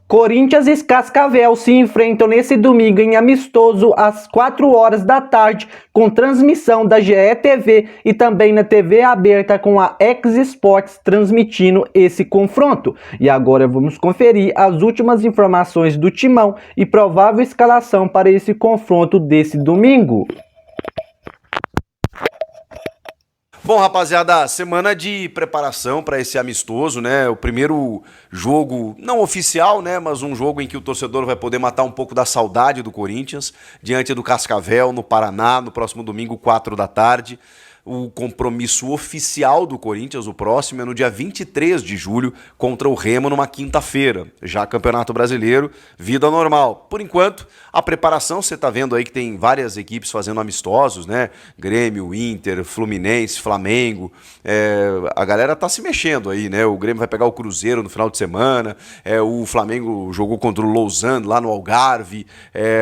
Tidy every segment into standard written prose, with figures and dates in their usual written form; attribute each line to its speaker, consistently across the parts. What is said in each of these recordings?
Speaker 1: Corinthians e Cascavel se enfrentam nesse domingo em amistoso às 4 horas da tarde, com transmissão da GE TV e também na TV aberta com a X Sports transmitindo esse confronto. E agora vamos conferir as últimas informações do Timão e provável escalação para esse confronto desse domingo.
Speaker 2: Bom, rapaziada, semana de preparação para esse amistoso, né? O primeiro jogo, não oficial, né? Mas um jogo em que o torcedor vai poder matar um pouco da saudade do Corinthians, diante do Cascavel, no Paraná, no próximo domingo, 4 da tarde. O compromisso oficial do Corinthians, o próximo, é no dia 23 de julho, contra o Remo, numa quinta-feira. Já Campeonato Brasileiro, vida normal. Por enquanto, a preparação, você tá vendo aí que tem várias equipes fazendo amistosos, né? Grêmio, Inter, Fluminense, Flamengo. A galera tá se mexendo aí, né? O Grêmio vai pegar o Cruzeiro no final de semana. O Flamengo jogou contra o Lausanne, lá no Algarve.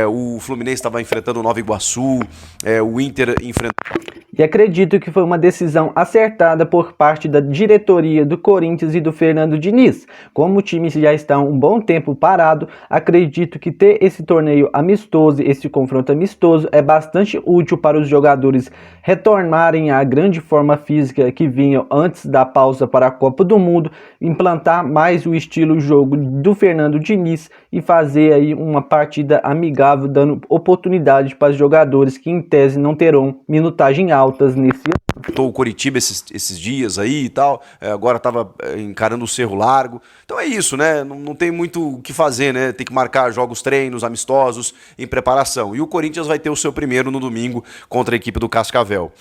Speaker 2: O Fluminense estava enfrentando o Nova Iguaçu. O Inter enfrentou...
Speaker 1: E acredito que foi uma decisão acertada por parte da diretoria do Corinthians e do Fernando Diniz. Como o time já está um bom tempo parado, acredito que ter esse torneio amistoso, esse confronto amistoso, é bastante útil para os jogadores retornarem à grande forma física que vinham antes da pausa para a Copa do Mundo, implantar mais o estilo jogo do Fernando Diniz e fazer aí uma partida amigável, dando oportunidade para os jogadores que em tese não terão minutagem altas nesse ano.
Speaker 2: O Coritiba esses dias aí e tal, agora estava encarando o Cerro Largo. Então é isso, né? Não tem muito o que fazer, né? Tem que marcar jogos, treinos, amistosos em preparação. E o Corinthians vai ter o seu primeiro no domingo contra a equipe do Cascavel.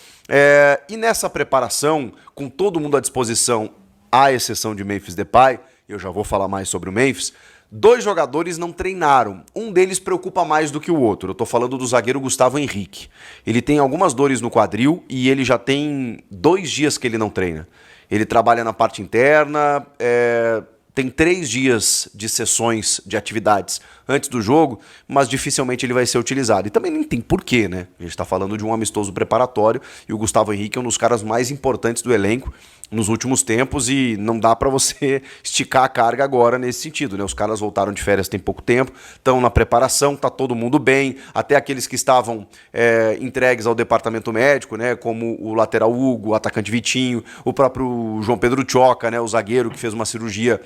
Speaker 2: E nessa preparação, com todo mundo à disposição, à exceção de Memphis Depay, eu já vou falar mais sobre o Memphis, 2 jogadores não treinaram. Um deles preocupa mais do que o outro. Eu tô falando do zagueiro Gustavo Henrique. Ele tem algumas dores no quadril e ele já tem 2 dias que ele não treina. Ele trabalha na parte interna, tem 3 dias de sessões de atividades antes do jogo, mas dificilmente ele vai ser utilizado. E também nem tem porquê, né? A gente está falando de um amistoso preparatório e o Gustavo Henrique é um dos caras mais importantes do elenco nos últimos tempos e não dá para você esticar a carga agora nesse sentido, né? Os caras voltaram de férias tem pouco tempo, estão na preparação, tá todo mundo bem, até aqueles que estavam entregues ao departamento médico, né? Como o lateral Hugo, o atacante Vitinho, o próprio João Pedro Tchoca, né? O zagueiro que fez uma cirurgia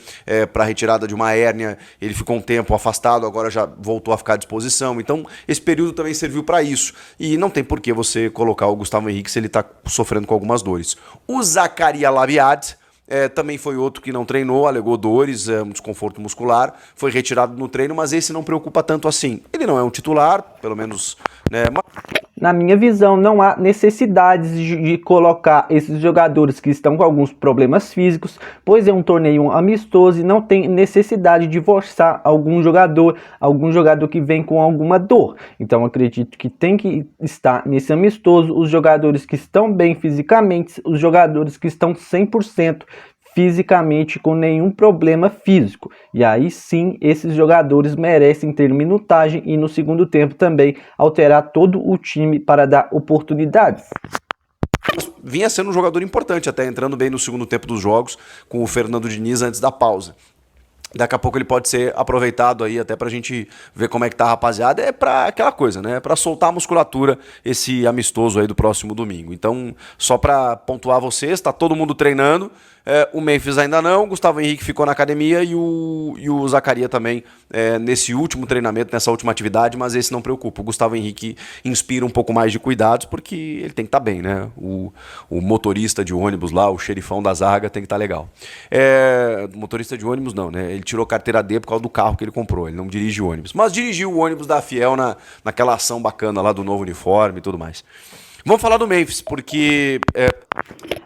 Speaker 2: para retirada de uma hérnia, ele ficou um tempo afastado, agora já voltou a ficar à disposição. Então, esse período também serviu para isso. E não tem por que você colocar o Gustavo Henrique se ele está sofrendo com algumas dores. O Zaccaria Labiad também foi outro que não treinou, alegou dores, um desconforto muscular, foi retirado no treino, mas esse não preocupa tanto assim. Ele não é um titular, pelo menos, né?
Speaker 1: Na minha visão, não há necessidade de colocar esses jogadores que estão com alguns problemas físicos, pois é um torneio amistoso e não tem necessidade de forçar algum jogador que vem com alguma dor. Então acredito que tem que estar nesse amistoso os jogadores que estão bem fisicamente, os jogadores que estão 100% fisicamente com nenhum problema físico. E aí sim, esses jogadores merecem ter minutagem e no segundo tempo também alterar todo o time para dar oportunidades.
Speaker 2: Vinha sendo um jogador importante, até entrando bem no segundo tempo dos jogos com o Fernando Diniz antes da pausa. Daqui a pouco ele pode ser aproveitado aí até pra gente ver como é que tá a rapaziada. É pra aquela coisa, né? É pra soltar a musculatura esse amistoso aí do próximo domingo. Então, só pra pontuar vocês, tá todo mundo treinando. O Memphis ainda não, o Gustavo Henrique ficou na academia e o Zaccaria também nesse último treinamento, nessa última atividade, mas esse não preocupa. O Gustavo Henrique inspira um pouco mais de cuidados porque ele tem que estar bem, né? O motorista de ônibus lá, o xerifão da zaga tem que estar legal. Motorista de ônibus não, né? Ele tirou carteira D por causa do carro que ele comprou, ele não dirige ônibus. Mas dirigiu o ônibus da Fiel naquela ação bacana lá do novo uniforme e tudo mais. Vamos falar do Memphis, porque...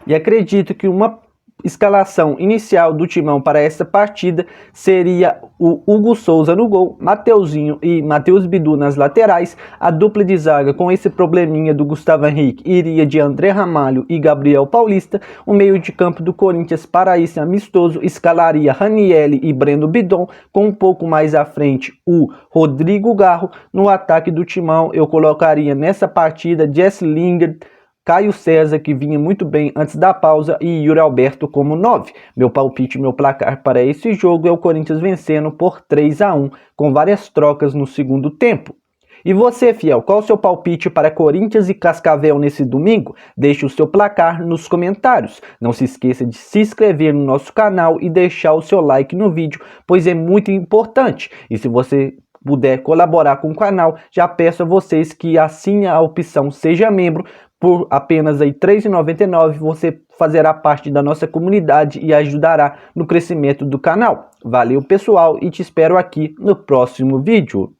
Speaker 1: E acredito que uma escalação inicial do Timão para essa partida seria o Hugo Souza no gol, Mateuzinho e Matheus Bidu nas laterais. A dupla de zaga com esse probleminha do Gustavo Henrique iria de André Ramalho e Gabriel Paulista. O meio de campo do Corinthians para esse amistoso escalaria Ranielli e Breno Bidon, com um pouco mais à frente o Rodrigo Garro. No ataque do Timão eu colocaria nessa partida Jess Lingard, Caio César, que vinha muito bem antes da pausa, e Yuri Alberto como 9. Meu palpite, meu placar para esse jogo é o Corinthians vencendo por 3-1, com várias trocas no segundo tempo. E você, fiel, qual o seu palpite para Corinthians e Cascavel nesse domingo? Deixe o seu placar nos comentários. Não se esqueça de se inscrever no nosso canal e deixar o seu like no vídeo, pois é muito importante. E se você puder colaborar com o canal, já peço a vocês que assinem a opção Seja Membro. Por apenas aí R$ 3,99 você fazerá parte da nossa comunidade e ajudará no crescimento do canal. Valeu, pessoal, e te espero aqui no próximo vídeo.